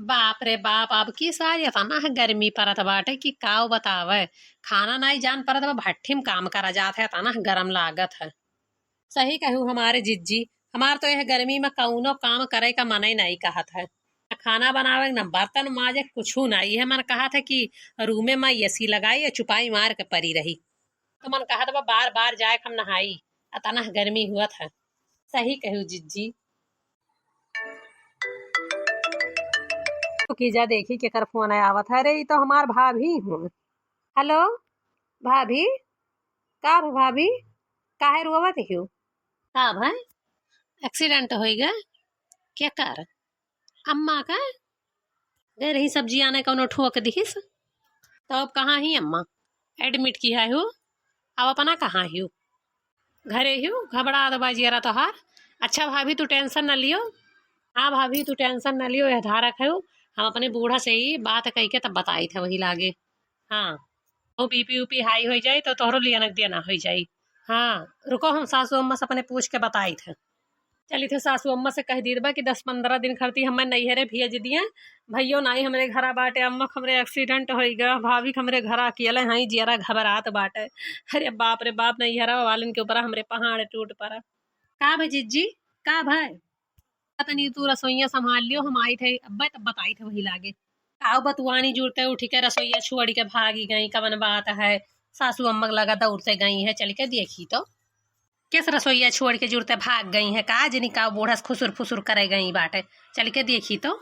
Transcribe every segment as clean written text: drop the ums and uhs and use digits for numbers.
बाप रे बाप, अब की सारी इतना है गर्मी परत बाटे कि काव बतावे। खाना नहीं जान परत बा, भट्ठी में काम करा जात है, इतना गरम लागत है। सही कहूँ हमारे जिज्जी, हमार तो यह गर्मी में कौनो काम करे का मन ही नहीं कहत है। न खाना बनावे न बर्तन माजे, कुछ नहीं है। मन कहा था कि रूमे में एसी लगाई या चुपाई मार के परी रही। तो मन कहा था बार बार जाए हम नहाई, इतना गर्मी हुआ था। सही कहूँ जिज्जी। तो कीजा देखी केकर फोन आवत है। अरे ये तो हमार भाभी हूँ। हेलो भाभी, का भा भाभी, काहे रोवत हो? का भाई एक्सीडेंट हो गया? क्या कर अम्मा का गए रही सब्जी आने कौनो ठोक दिहिस? तो अब कहाँ ही अम्मा? एडमिट की है हो? अब अपना कहाँ ही? घरे ही घबरा दबा जियरा तो हार। अच्छा भाभी तू टेंशन न लियो। हाँ भाभी तू टेंशन न लियो, यह धारक है। हम अपने बूढ़ा से ही बात कह के तब बताई थे वही लागे। हाँ, वो बीपी ऊपी हाई हो जाए तो तोहरो लियनक देना हो जाए। हाँ रुको, हम सासू अम्मा से अपने पूछ के बताई थे। चली थे सासू अम्मा से कह दी बा कि 10-15 दिन खड़ती हमें नैहरे भेज दिए। भैयो नाई हमरे घरा बाटे, अम्मा हमरे एक्सीडेंट हो गया, भाभी हमरे घरा अकेले हई जियरा घबरात बाटे। अरे बाप रे बाप, नैहरा वालन के ऊपर हमरे पहाड़ टूट पड़ा। का भाई जिज्जी, का भाई तनी तू रसोईया संभाल लियो, हम आई थे अब्बा तब बताई थे वही लागे। आओ बतुआनी जुड़ते उठी के रसोईया छोड़ के भागी गई, कवन बात है। सासू अम्मा लगा दौड़ते गई है, चल के देखी तो किस रसोईया छोड़ के जुड़ते भाग गई है। का जनी का बूढ़ा खुसुर फुसुर करे गई बाटे, चल के देखी तो।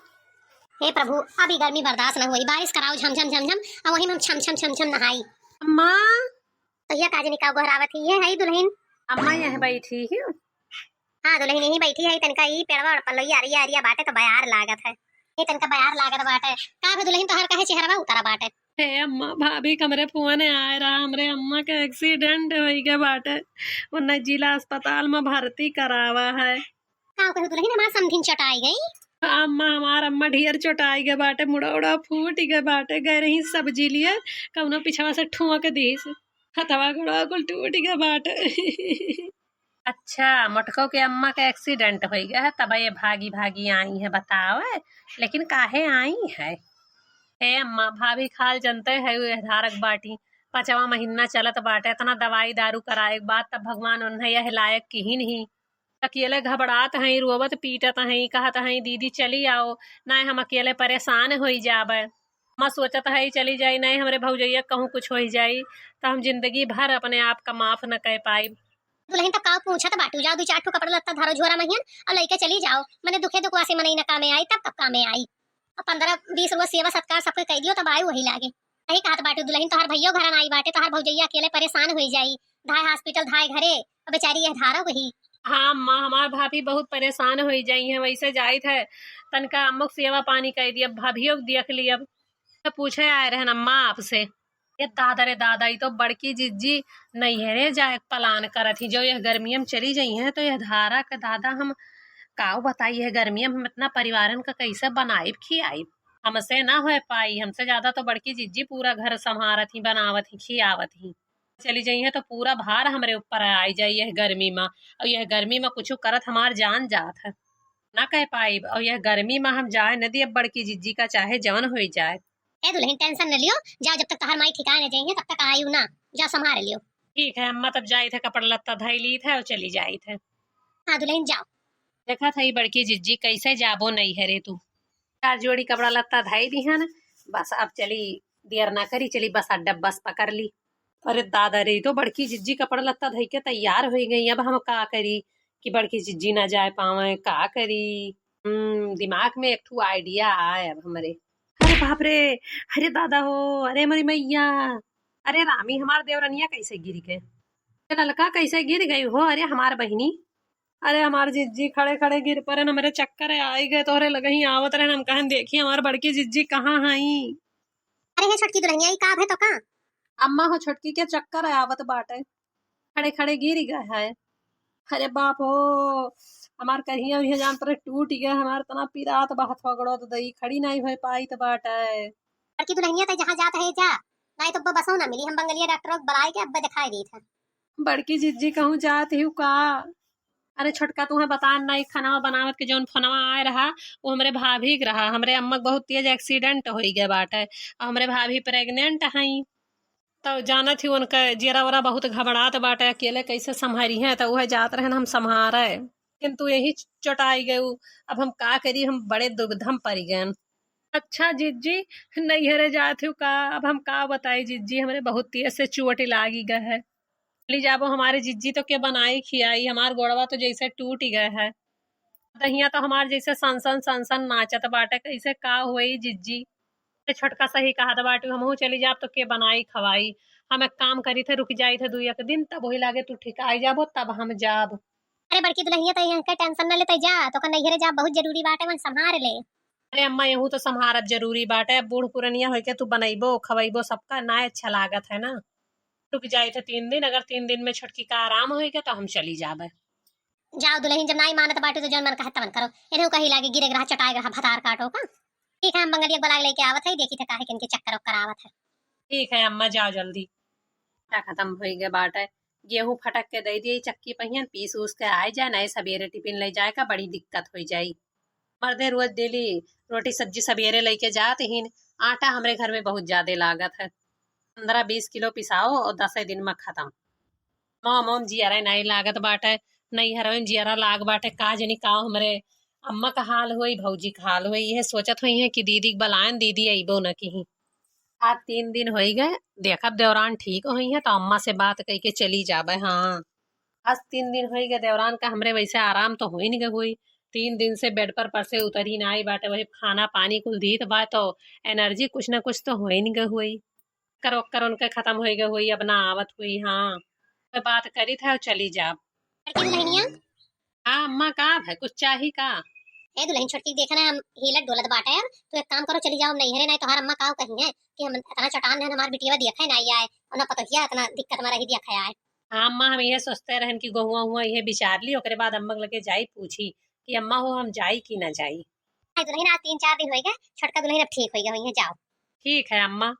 हे प्रभु, अभी गर्मी बर्दाश्त न हुई, बारिश कराओ झम झम झम झम, और वही में छम छम छम छम नहाई। अम्मा, तो यह काजनी का गोहरावत ही है दुल्हन। अम्मा यह बैठी ही। हाँ दुल्हन यही बैठी है, तनका ई पेड़वा पलोई आरिया आरिया बाटे तो बयार लागत है। ये तनका बयार लागत बाटे। का भे दुल्हन तो हर कहे चेहरा उतारा बाटे। हे अम्मा, भाभी कमरे फोन आए रहा, हमरे अम्मा के एक्सीडेंट हो गया बाटे, उन्हें जिला अस्पताल में भर्ती करावा है। का कहे दुल्हन हमार समधिन चटाई गई। अम्मा हमार अम्मा ढेर चोटाई गए बाटे, मुड़ा उड़ा फूट गए बाटे, गए रही सब्जी लिए कौनो पिछवा से ठुआ के दीस, हथवा गोड़ा कुल टूट गए बाटे। अच्छा, मटको के अम्मा का एक्सीडेंट हो गया है, तब ये भागी भागी आई है, बताओ लेकिन काहे आई है? हे अम्मा, भाभी खाल जनते है धारक बाटी, 5वां महीना चलत बाटे, इतना दवाई दारू कराए के बाद तब भगवान उन्हें यह लायक की ही नहीं। अकेले घबरात हैं, रोवत पीटत हैं, कहत हैं दीदी चली आओ, नहीं हम अकेले परेशान हो जाबे। मैं सोचत है चली जाई, नहीं हमरे भौजैया कहूँ कुछ हो जाई तो हम जिंदगी भर अपने आप का माफ न कह पाई। दुल्हन तो का पूछत बाटू, जाओ 2-4 ठो कपड़ा लत्ता धरो झोरा महियन और लेके चली जाओ। मने दुखे दुखवा से मनई न कामे आई, तब कामे आई। और 15-20 रुपया सेवा सत्कार सबके कह दियो तब आई वही लागे। यही कहत बाटू दुल्हन, तो हर भैया घर आई बाटे, तो हर भौजैया अकेले परेशान हो जाई, धाय हॉस्पिटल धाय घरे, और बेचारी यह धारा वही। हाँ अम्मा, हमार भाभी बहुत परेशान हो जाई है, वैसे जाई थे तनका अम्मुक सेवा पानी कह दिया, भाभियों देख लिया। तो पूछे आए रहन अम्मा आपसे। ये दादा रे दादा, ये तो बड़की जिज्जी नैहरे जाए पलान करत ही, जो यह गर्मियों में चली जाई है तो यह धारा का दादा हम काऊ बताई है, गर्मियों में हम इतना परिवारन का कैसे बनाई खियाई, हमसे ना हो पाई। हमसे ज्यादा तो बड़की जिज्जी पूरा घर संभारत ही, बनावत ही, खियावत ही। चली जाई है तो पूरा भार हमरे ऊपर आई जाई यह गर्मी में, और यह गर्मी में कुछ करत हमार जान जात है, ना कह पाई। और यह गर्मी में हम जाए नदी, अब बड़की जिज्जी का चाहे जवन हो जाए। ए दुल्हन टेंशन न लियो, जाओ जब तक तहर माई ठिकाने जाएंगे तब तक आयु ना, जा संभाल लियो। ठीक है अम्मा, तब जाई थे कपड़ा लत्ता धई ली थे और चली जाई थे। हाँ दुल्हन जाओ। देखा था बड़की जिज्जी कैसे जाबो नहीं है रे तू। 4 जोड़ी कपड़ा लत्ता धाई दी है ना, बस अब चली, देर ना करी, चली बस अड्डा बस पकड़ ली। अरे दादा रे, तो बड़की जिज्जी कपड़ा लत्ता धई के तैयार हो गई, अब हम का करी कि बड़की जिज्जी ना जाए पावे, का करी। दिमाग में एक ठू आइडिया आए अब हमरे। अरे बाप रे, अरे दादा हो, अरे मरी मैया, अरे रामी हमार देवरनिया कैसे गिर गए, ललका कैसे गिर गई हो? अरे हमार बहिनी, अरे हमार जिज्जी खड़े खड़े गिर पड़े, हमारे चक्कर आई गए, तोहरे लगे ही आवत रहे, हम कहन देखी हमार बड़की जिज्जी कहाँ हई। अरे हे छोटकी दुल्हनिया, ई का है तो का? अम्मा हो छोटकी के चक्कर आवत बाटे, खड़े खड़े गिर गए है। अरे बाप हो, हमार कहिया उहिया जान पर टूट गया, हमार तना पीरात बात पकड़ो तो दई खड़ी नहीं हो पाई तो बाटे। छोटकी दुल्हनिया तो जहाँ जात है जा, नहीं तो बसों ना मिली, हम बंगलिया डॉक्टर को बुलाए के अब दिखाई दी था। बड़की जिज्जी कहूँ जात ही का, अरे छोटका तुम्हें बता नहीं खाना बनावत के जौन फोनवा आए रहा वो हमरे भाभी के रहा। हमरे अम्मा के बहुत तेज एक्सीडेंट हो गए बाटे और हमरे भाभी प्रेग्नेंट हई। तो जाना थी उनका जेरा वरा बहुत घबरात बाटे अकेले कैसे संभारी है तो वह जात रहे हम संभारे किंतु यही चटाई गए। अब हम का करी हम बड़े दुविधम पड़ गए। अच्छा जिज्जी नैहरे जात हूँ का अब हम का बताई जिज्जी हमरे बहुत तेज से चोट लागी गए है। चली जाबो हमारे जिज्जी तो के बनाई खियाई हमार गोड़वा तो जैसे टूट गए है। दहिया तो हमार जैसे सनसन सनसन नाचत बाटे कैसे का हुई जिज्जी। छोटका सही कहा बाटे हमहू चली जाब तो के बनाई खवाई। हम एक काम करी थे रुक जाई थे 2 एक दिन तब वही लागे तू ठीक आई जाबो तब हम जाब। अरे बड़की दुल्हनिया तो यहाँ का टेंशन न लेते जा तो नैहरे जा बहुत जरूरी बाटे मन संभार ले। अरे अम्मा यहू तो संभारब जरूरी बाटे अब बूढ़ पुरनिया हो के तू बनैबो खवैबो सबका ना अच्छा लागत है ना। रुक जाए थे 3 दिन अगर 3 दिन में छोटकी का आराम होएगा तो हम चली जाबे। जाओ दुल्हन जब नहीं मानत बाटे तो जौन मन कहत तवन करो इन्हें कही लागे गिरे ग्रह चटाए ग्रह भतार काटो का। ठीक है हम बंगलिया बुला लेके आवत है देखी थे काहे किनके चक्कर ओक्कर आवत है। ठीक है अम्मा जाओ जल्दी। खत्म हो गए बाटे गेहूं फटक के दे दिए चक्की पहियन पीस उस के आए जाए नए सवेरे टिफिन ले जाए का बड़ी दिक्कत हो जाई। मर्दे रोज डेली रोटी सब्जी सवेरे लेके जाते ही आटा हमरे घर में बहुत ज्यादा लागत है 15-20 किलो पिसाओ और 10 दिन में खत्म। मोम जियरा नहीं लागत बाटे नहीं हरवन जियरा लाग बाटे का जनी का हमरे अम्मा का हाल हुई भौजी का हाल हुई यह सोचत हुई है कि दीदी के बलायन दीदी अबो न कहीं। आज 3 दिन हो गए देखब देवरान ठीक हुई है तो अम्मा से बात कह के चली जाबे। हाँ आज 3 दिन हो गए देवरान का हमरे वैसे आराम तो हो ही नहीं हुई। 3 दिन से बेड पर से उतर ही ना आई बाटे वही खाना पानी कुल दीत बा तो एनर्जी कुछ ना कुछ तो हो ही नहीं हुई। कर ओकर उनके खत्म हो गए हुई अब ना आवत हुई। हाँ मैं बात करी था चली जाब। लड़की दुल्हनिया हाँ अम्मा का है कुछ चाहिए का। ए दुल्हन छोटकी देखना हम हिलत डोलत बाटे यार तो एक काम करो चली जाओ नैहरे नहीं तो हर अम्मा काव कही है कि हम इतना चटान है हमार बिटिया देखा नहीं आई और ना पता किया इतना दिक्कत में रही देखा आए। हाँ अम्मा हम ये सोचते रहन कि गहुआ हुआ ये विचार ली ओकरे बाद अम्मा के लगे जाई पूछी कि अम्मा हो हम जाई कि ना जाई। हाय दुल्हन आज 3-4 दिन हो गए छोटका दुल्हन अब ठीक हो गया हुई है जाओ। ठीक है अम्मा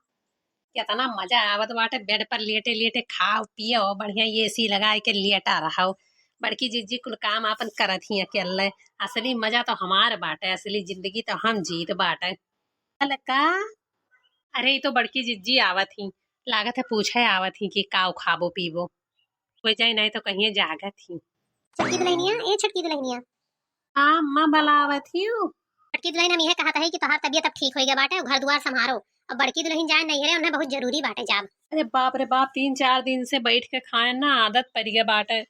कितना मजा आवत बाटे बेड पर लेटे लेटे खाओ पियो बढ़िया एसी लगाए के लेटा रहो। बड़की जीजी कुल काम अपन करत ही अकेले असली मजा तो हमार बाटे असली जिंदगी तो हम जीत बाटे। का अरे ये तो बड़की जिज्जी आवत ही लागत है पूछे आवत ही कि काव खाबो पीबो हो जाए नहीं तो कहीं जागत ही। छोटकी दुल्हनिया ए छोटकी दुल्हनिया हाँ अम्मा बलावत ही हूँ। छोटकी दुल्हन हम यह कहा था कि तोहार तबियत अब ठीक हो गया बाटे घर द्वार संभारो अब बड़की दुल्हन जाए नैहरे उन्हें बहुत जरूरी बाटे जाब। अरे बाप रे बाप 3-4 दिन से बैठ के खाए ना आदत पड़ गया बाटे।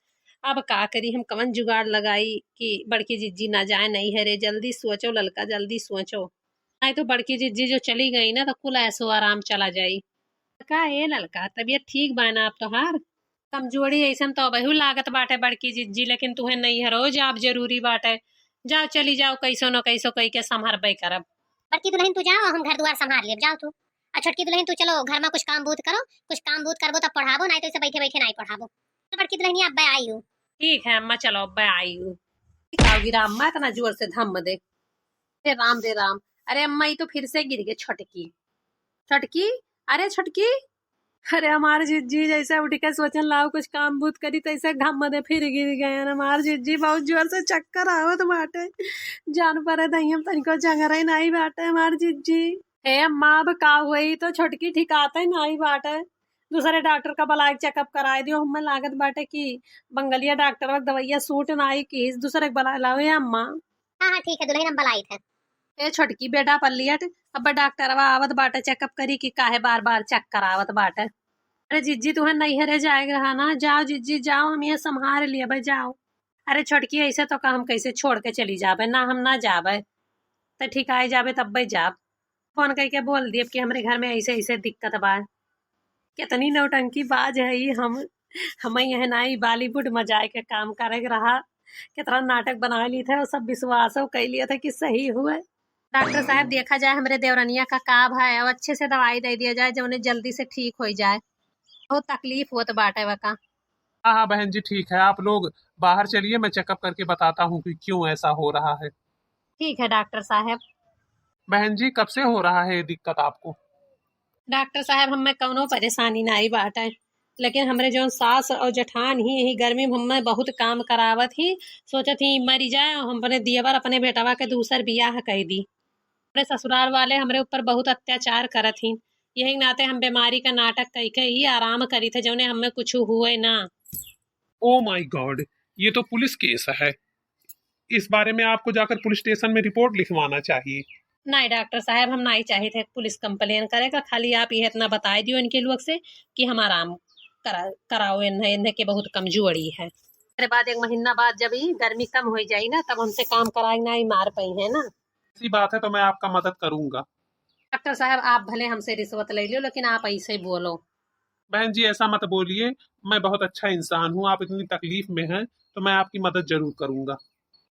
अब का करी हम कवन जुगाड़ लगाई कि बड़की जिज्जी ना जाए नहीं है रे जल्दी सोचो ललका जल्दी सोचो नहीं तो बड़की जिज्जी जो चली गई ना तो कुल ऐसो आराम चला जाई। का ए ललका तबीयत ठीक बा ना अब तोहार कमजोरी ऐसा तो बहु लागत बाटे बड़की जिज्जी लेकिन तुम्हें नहीं हरो जाब जरूरी बाटे जाओ चली जाओ कैसो न कैसो कह के संभारबे करब। बड़की दुल्हन तू जाओ हम घर द्वार संभाल लेब जाओ तू और छोटकी दुल्हन तू चलो घर में कुछ काम बूत करो कुछ काम बूत करबो तब पढ़ाबो नहीं तो इसे बैठे बैठे नहीं पढ़ाबो। तो बड़की दुल्हनिया अब आई हूँ। ठीक है अम्मा चलो अब आई हूँ। गिरा अम्मा इतना जोर से धम दे रे राम रे राम। अरे अम्मा ये तो फिर से गिर गई छोटकी छोटकी अरे छोटकी अरे हमारे जिज्जी जैसे उठ के सोचन लाओ कुछ काम बूत करी तैसे घम दे फिर गिर गए हमारे जिज्जी बहुत जोर से चक्कर आवत बाटे जान पर दही तनिको जंगरे नहीं बाटे हमारे जिज्जी। हे अम्मा अब का हुई तो छोटकी ठिकाते नहीं बाटे दूसरे डॉक्टर का बुलाए चेकअप कराए दियो हमें लागत बाटे कि बंगलिया डॉक्टर वक्त दवाइया सूट नाई की दूसरे बुला लाओ अम्मा। हाँ हाँ ठीक है दुल्हन हम बुलाई थे। ए छोटकी बेटा पल्लियट अब डॉक्टर आवत बाटे चेकअप करी कि काहे बार बार चक्कर आवत बाटे। अरे जिज्जी तुम्हें नैहरे जाएगा रहा ना जाओ जिज्जी जाओ हम ये संभाल लिए भाई जाओ। अरे छोटकी ऐसे तो हम कैसे छोड़ के चली जाबे ना हम ना जाबे तो ठीक आई जाबे तब भाई जाब फोन करके बोल दिए कि हमारे घर में ऐसे ऐसे दिक्कत बा। कितनी नौटंकी बाज है ये हम यह नाई बॉलीवुड में जाए के काम करे रहा कितना नाटक बना ली थे और सब विश्वास कर लिया था कि सही हुए। डॉक्टर साहब देखा जाए हमारे देवरनिया का काब है और अच्छे से दवाई दे दिया जाए जो उन्हें जल्दी से ठीक हो जाए बहुत तकलीफ होत बाटे वका। हाँ हाँ बहन जी ठीक है आप लोग बाहर चलिए मैं चेकअप करके बताता हूँ कि क्यों ऐसा हो रहा है। ठीक है डॉक्टर साहब। बहन जी कब से हो रहा है ये दिक्कत आपको। डॉक्टर साहब हमें कौनो परेशानी नहीं बाटे लेकिन हमरे जो सास और जेठान ही यही गर्मी में हमें बहुत काम करावत ही, सोचत ही मरी जाए और हमने दियवर अपने बेटवा के दूसर बियाह कह दी। हमरे ससुराल वाले हमरे ऊपर बहुत अत्याचार करत ही, यही नाते हम बीमारी का नाटक कह के ही आराम करी थे जौने हमें कुछ हुए ना। ओ माय गॉड, ये तो पुलिस केस है। इस बारे में आपको जाकर पुलिस स्टेशन में रिपोर्ट लिखवाना चाहिए। नहीं डॉक्टर साहब, हम नहीं चाहे थे पुलिस कंप्लेन करेगा, खाली आप ये इतना बता दियो इनके लोग से कि हम आराम कराओ इन्हें, इन्हें के बहुत कमजोरी है। फिर बाद 1 महीना बाद जब ही गर्मी कम हो जाई ना तब हमसे काम कराई ना ही मार पाई है ना। ऐसी बात है तो मैं आपका मदद करूंगा। डॉक्टर साहब आप भले हमसे रिश्वत ले लो लेकिन आप ऐसे ही बोलो। बहन जी ऐसा मत बोलिए, मैं बहुत अच्छा इंसान हूँ। आप इतनी तकलीफ में हैं तो मैं आपकी मदद जरूर करूंगा।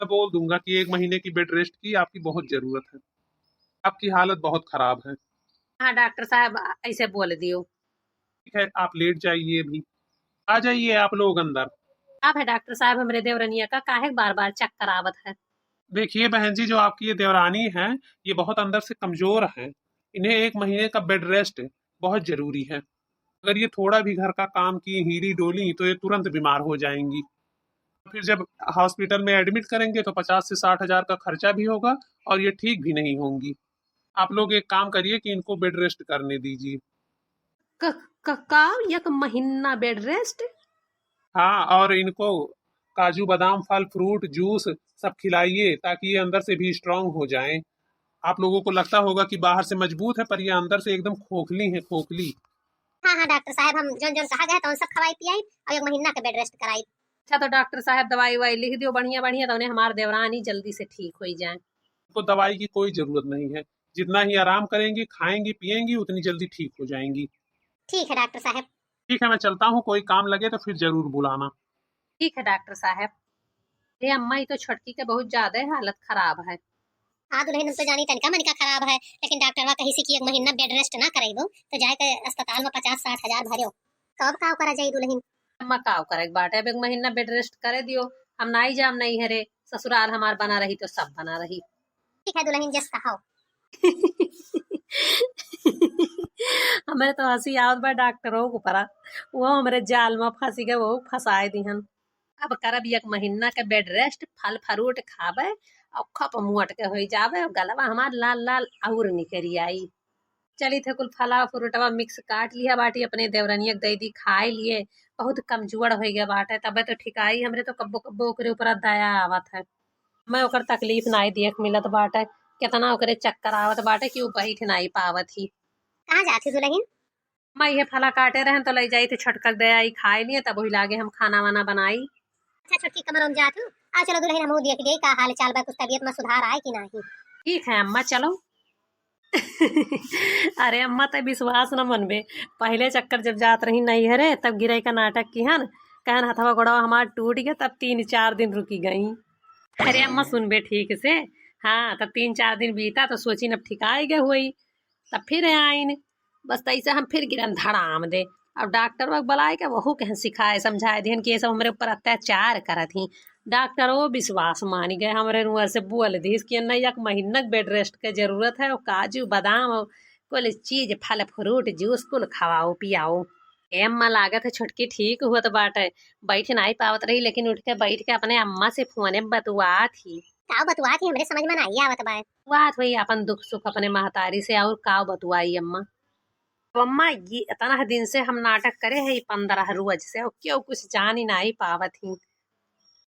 मैं बोल दूंगा कि 1 महीने की बेड रेस्ट की आपकी बहुत जरूरत है। आपकी हालत बहुत खराब है। हाँ डॉक्टर साहब ऐसे बोल दियो। ठीक है, आप लेट जाइए अभी। आ जाइए आप लोग अंदर। आप है डॉक्टर साहब हमरे देवरनिया का काहे बार बार चक्कर आवत है। देखिए बहन जी, जो आपकी ये देवरानी है ये बहुत अंदर से कमजोर है। इन्हें 1 महीने का बेड रेस्ट बहुत जरूरी है। अगर ये थोड़ा भी घर का काम की हीरी डोली तो ये तुरंत बीमार हो जाएंगी। फिर जब हॉस्पिटल में एडमिट करेंगे तो 50 से 60 हजार का खर्चा भी होगा और ये ठीक भी नहीं होंगी। आप लोग एक काम करिए कि इनको बेड रेस्ट करने दीजिए। का 1 महीना बेड रेस्ट? हाँ, और इनको काजू बादाम फल फ्रूट जूस सब खिलाइए ताकि ये अंदर से भी स्ट्रांग हो जाएं। आप लोगों को लगता होगा कि बाहर से मजबूत है पर ये अंदर से एकदम खोखली है, खोखली। हाँ हाँ डॉक्टर साहब, हम जोन जोन कहा गया तो सब खवाई पियाई और 1 महीना का बेड रेस्ट कराई। अच्छा तो डॉक्टर साहब दवाई वाई लिख दियो बढ़िया बढ़िया तो उन्हें हमारे देवरानी जल्दी से ठीक हो जाए। इनको दवाई की कोई जरूरत नहीं है। जितना ही आराम करेंगी खाएंगी पिएंगी उतनी जल्दी ठीक हो जाएंगी। ठीक है डॉक्टर साहब। ठीक है, मैं चलता हूँ। कोई काम लगे तो फिर जरूर बुलाना। ठीक है डॉक्टर साहब। ये अम्मा ही तो छटकी के बहुत ज्यादा हालत खराब है। हाँ दुल्हन, हम तो जानी तनिका मनिका खराब है, लेकिन डॉक्टरवा कही सी कि 1 महीना बेड रेस्ट ना कराइबो तो जाए के अस्पताल में 50-60 हजार भरियो। कब का करा जाई दुल्हन? अम्मा काव करे बाटे, अब 1 महीना बेड रेस्ट करे दियो। हम नहीं जाम नहीं हरे, ससुराल हमार बना रही तो सब बना रही। ठीक है दुल्हन, जस कहो। हमें तो हंसी आवत बा डॉक्टरों को परा, वो हमारे जाल में फंसी गए, वो फंसाए दिहन। अब करब 1 महीना के बेड रेस्ट, फल फ्रूट खावे और खप मुहट के हो जावे और गलवा हमार लाल लाल और निकरी आई। चली थे कुल फला फ्रूटवा मिक्स काट लिया बाटी, अपने देवरनिया दे दी खाए लिए। बहुत कमजोर हो गया बाटे, तबे तो ठिकाई हमरे तो कब्बो कब्बो ओकरे ऊपर दया आवत है। मैं ओकर तकलीफ नहीं देख मिलत बाटे, कितना ओकरे चक्कर आवत बाटे कि उ बैठ नहीं पावत ही। कहाँ जाती दुल्हन? मैं ये फला काटे रहन तो ले जाई थे छटक दे आई खाए लिए, तब वही लागे हम खाना वाना बनाई। अच्छा छोटकी कमर में जातू। आ चलो दुल्हन, हम देख लिए का हाल चाल बा, कुछ तबीयत में सुधार आए कि नहीं। ठीक है अम्मा चलो। अरे अम्मा तो विश्वास न मनबे, पहले चक्कर जब जात रही नहीं हरे तब गिरे का नाटक की हन, कहन हथवा गोड़वा हमार टूट गया, तब 3-4 दिन रुकी गई। अरे अम्मा सुनबे ठीक से। हाँ तब 3-4 दिन बीता तो सोची अब ठिकाई गए हुई, तब फिर आइन। बस तैसे हम फिर गिरन धड़ाम दे। अब डॉक्टर वक्त बुलाए के वहू कह सिखाए समझाए दिहन कि ये सब हमारे ऊपर अत्याचार करत ही। डॉक्टर वो विश्वास मान गए, हमारे रुआ से बोल दीस कि नहीं 1 महीना बेड रेस्ट के जरूरत है और काजू बादाम और कुल चीज फल फ्रूट जूस कुल खवाओ पियाओ। ए अम्मा लागत है छुटकी ठीक हुआ तो बाटे, बैठ नहीं पावत रही लेकिन उठ के बैठ के अपने अम्मा से फोने बतुआ थी। का बतुआ थी हमरे समझ में नहीं आवत बा। बात हुई अपन दुख सुख अपने महतारी से और का बतुआई अम्मा। अब अम्मा ये इतना दिन से हम नाटक करे है 15 रोज से और क्यों कुछ जान ही नहीं पावत ही।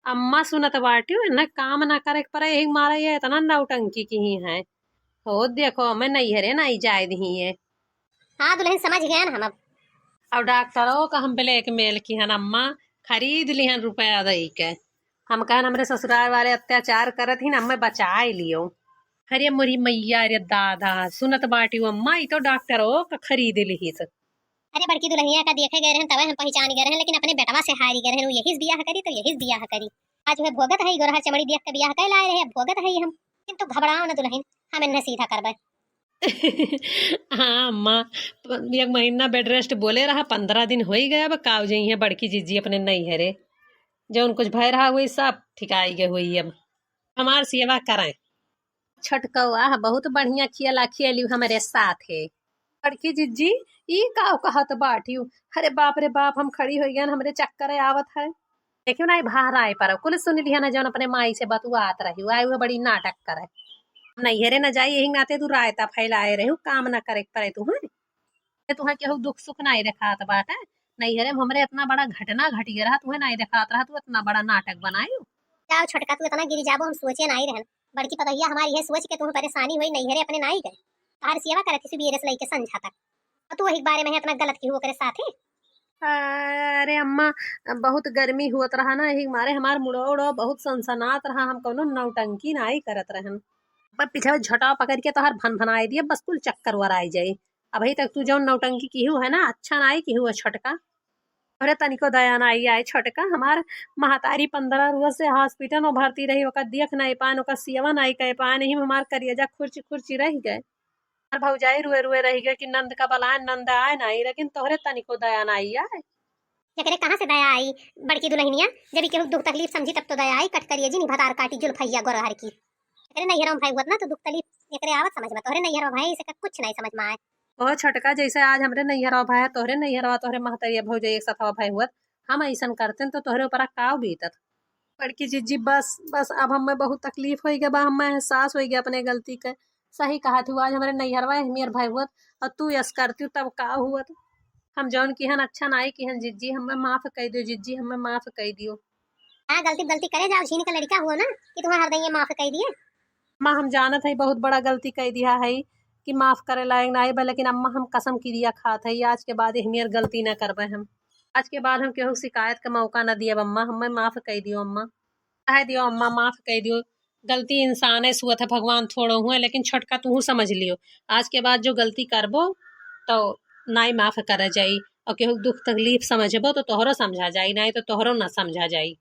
अम्मा सुनत बाटी न काम ना करे परे यही मारे ये इतना नौटंकी की ही है। हो देखो मैं नहीं हरे नहीं जाए दी है। हाँ दुल्हन समझ गए ना हम अब। और डॉक्टरों का हम ब्लैक मेल की हन अम्मा, खरीद लिहन रुपया दई के। हम कहन हमरे ससुराल वाले अत्याचार करत ही न, हमें बचाए लियो। अरे मोरी मैया रे दादा सुनत बाटी अम्मा, ये तो डॉक्टरों का खरीद लिहिस। अरे बड़की दुल्हनिया का देखे गए रहन तब हम पहचान गए रहन, लेकिन अपने बेटवा से हारी गए रहन, यही बियाह करी तो यही बियाह करी। आज वह भोगत है गोरहा चमड़ी देख के बियाह कर लाए रहे, भोगत है हम। किंतु घबराओ न दुल्हन, हम इन्हें सीधा करबे। हाँ अम्मा, 1 महीना बेड रेस्ट बोले रहा, 15 दिन हो ही गया। अब काव जी है बड़की जीजी अपने नहीं हरे, जो कुछ भय रहा हुई सब ठिकाई गए हुई। अब हमार सेवा करें। छटकवा बहुत बढ़िया खियला खियली हमारे साथ है। बड़की जिज्जी ई का कहत बाटी हूँ। अरे बाप रे बाप, हम खड़ी हो गया हमरे चक्कर आवत है। देखियो ना बाहर आए पर कुल सुन लिया ना जौन अपने माई से बतुआत रही आए हुए बड़ी नाटक करे। नैहरे न जाई यही नाते तू रायता फैलाए रही काम न करे पड़े तुहे केहू दुख सुख नहीं दिखात बाटे। नैहरे में हमरे इतना बड़ा घटना घटी रहा तुम्हें नहीं दिखात रहा, तू इतना बड़ा नाटक बनाई। जाओ छोटका, तू इतना गिरी जाबो हम सोचे नहीं रहन। बड़की पतैया हमारी है सोच के तुम्हें परेशानी हुई नैहरे अपने नहीं गए। तार सेवा करत थी बीरस लई के समझा तक और तू एक बारे में इतना गलत की हुआ करे साथे। अरे अम्मा, बहुत गर्मी हुत रहा ना, यही मारे हमार मुड़ो उड़ो बहुत सनसनात रहा, हम कौनो नौटंकी नहीं करत रहन। पर पीछे झटा पकड़ के तो हर भन भनाई दिए बस कुल चक्कर वर आई जाई। अभी तक तू जो नौटंकी की है ना अच्छा नहीं की हुआ छोटका। अरे तनिको दया नहीं आई छोटका, हमार महतारी 15 रोज से हॉस्पिटल में भर्ती रही, ओकर देख नहीं पान, ओकर सेवा नहीं कह पान, नहीं हमार करियजा खुर्ची खुर्ची रह गए। और भौजाई रुए रुए रह गए कि नंद का बलाए नंद आए नहीं, लेकिन तोहरे तनिको दया नहीं आए। जकरे कहाँ से दया आई बड़की दुल्हनिया, जब केहू दुख तकलीफ समझी तब तो दया आई। कट करिए जी नी भतार काटी जुल्फैया गोरहर की। एकरे नैहर में भाई हुआ ना तो दुख तकलीफ एकरे आवत समझ में, तोहरे नैहर में भाई इसे कुछ नहीं समझ में आए। ओ छोटका, जैसे आज हमरे नैहर भाई तोहरे नैहर तोहरे महतरिया भौजाई एक साथ भाई हुआ, हम ऐसा करते तो तोहरे ऊपर काव बीतत। बड़की जिज्जी बस बस अब हमें बहुत तकलीफ हो गया बा, हमें एहसास हो गया अपने गलती के। सही कहा थी आज हमारे नैहरवा हमियर भाई हुआ और तू यस करती तब का हुआ। हम जौन किहन अच्छा नहीं किहन जिज्जी, हमें माफ कर दियो जिज्जी, हमें माफ कर दियो। हाँ गलती गलती करे जाओ, झीन का लड़का हुआ ना कि तुम्हें हर दइये माफ कर दिए। माँ हम जानत है बहुत बड़ा गलती कर दिया है कि माफ करे लायक नहीं बा, लेकिन अम्मा हम कसम की दिया खात है आज के बाद हमियर गलती न करबे। हम आज के बाद हम केहू शिकायत का मौका न दिए। अम्मा हमें माफ कर दियो, अम्मा कह दियो, अम्मा माफ कर दियो। गलती इंसान है सुअत है भगवान थोड़ो हुए, लेकिन छोटका तू समझ लियो आज के बाद जो गलती करबो तो नाई माफ करे जाई, और केहू दुख तकलीफ समझबो तो तोहरो समझा जाई, नहीं तो तोहरो न समझा जाई।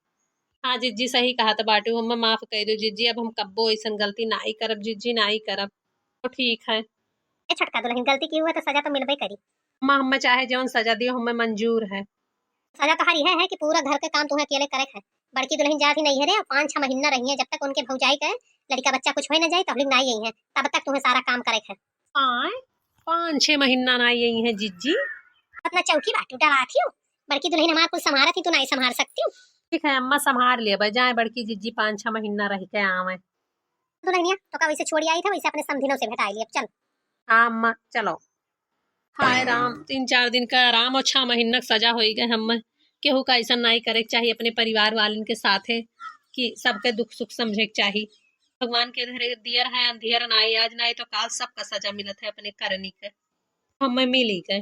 हाँ जिज्जी सही कहा तो बाटू, हमें माफ कर दो जिज्जी, अब हम कब्बो ऐसा गलती नहीं करब जिज्जी, नहीं करब। तो ठीक है ए छोटका दुल्हन, गलती की हुआ तो सजा तो मिलबे करी। अम्मा, हमें चाहे जौन सजा दियो हमें मंजूर है। सजा तो हरी है कि पूरा घर के काम तुम्हें अकेले करे है। बड़की दुल्हन जा भी नहीं है रे, 5-6 महीना रही है, जब तक उनके भौजाई के लड़का बच्चा कुछ हो न जाए तब तक नहीं आई है, तब तक तुम्हें सारा काम करे है। आए 5-6 महीना ना यही है जिज्जी। अपना चौकी बाटू डराती हूँ। बड़की दुल्हन हमारा कुछ संभारा थी तो नहीं संभाल सकती हूँ। ठीक है अम्मा, संभार लिया बजाए बड़की जिज्जी 5-6 महीना रह के आवे। दुल्हनिया तो का वैसे छोड़ी आई था वैसे अपने समधिनों से भेटाई लिया चल। हाँ अम्मा चलो। हाय राम, 3-4 दिन का आराम और 6 महीना सजा हो गए। हम केहू का ऐसा नहीं करे चाहिए अपने परिवार वालन के साथ है कि सबके दुख सुख समझे के चाहिए। भगवान के धरे दियर है अंधियर नाई, आज नहीं तो काल सबका सजा मिलत है अपने करनी के, हमें मिली के।